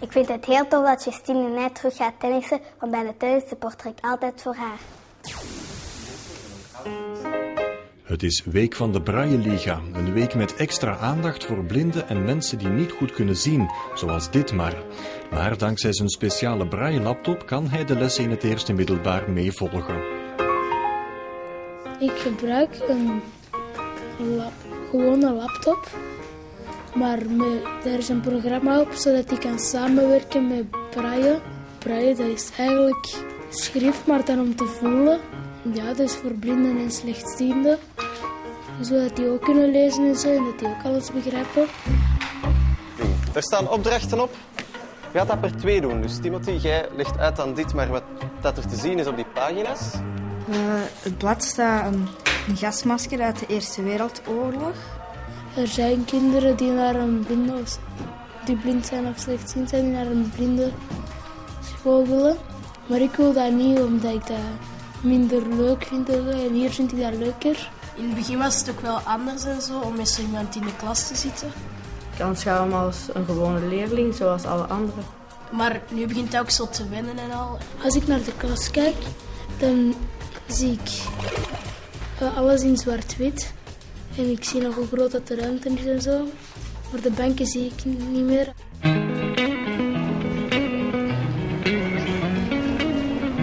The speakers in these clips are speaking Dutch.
Ik vind het heel tof dat Justine en mij terug gaat tennissen, want bij de tennis supporter ik altijd voor haar. Het is Week van de Brailleliga, een week met extra aandacht voor blinden en mensen die niet goed kunnen zien, zoals Dietmar. Maar dankzij zijn speciale braille-laptop kan hij de lessen in het eerste middelbaar meevolgen. Ik gebruik een gewone laptop, maar daar is een programma op zodat ik kan samenwerken met braille. Braille, dat is eigenlijk schrift, maar dan om te voelen. Ja, dat is voor blinden en slechtzienden. Zodat die ook kunnen lezen en zo, en dat die ook alles begrijpen. Er staan opdrachten op. Je gaat dat per 2 doen. Dus Timothy, jij legt uit aan Dietmar wat dat er te zien is op die pagina's. Het blad staat een gasmasker uit de Eerste Wereldoorlog. Er zijn kinderen die naar een die blind zijn of slechtziend zijn, die naar een blinde school willen. Maar ik wil dat niet, omdat ik dat minder leuk vind. En hier vind ik dat leuker. In het begin was het ook wel anders en zo, om met zo iemand in de klas te zitten. Ik aanschouw hem als een gewone leerling, zoals alle anderen. Maar nu begint hij ook zo te wennen en al. Als ik naar de klas kijk, dan zie ik alles in zwart-wit. En ik zie nog hoe groot dat de ruimte is en zo. Maar de banken zie ik niet meer.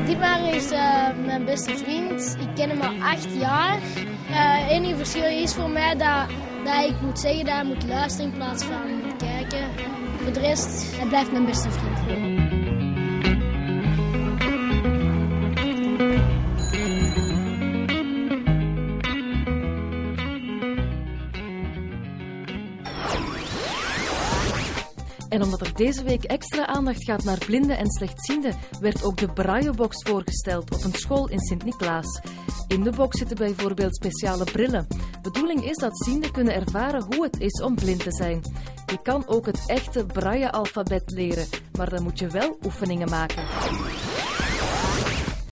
Dietmar is mijn beste vriend. Ik ken hem al 8 jaar. Het enige verschil is voor mij dat ik moet zeggen dat hij moet luisteren in plaats van kijken. Voor de rest, hij blijft mijn beste vriend. En omdat er deze week extra aandacht gaat naar blinden en slechtzienden, werd ook de Braillebox voorgesteld op een school in Sint-Niklaas. In de box zitten bijvoorbeeld speciale brillen. Bedoeling is dat zienden kunnen ervaren hoe het is om blind te zijn. Je kan ook het echte Braille-alfabet leren, maar dan moet je wel oefeningen maken.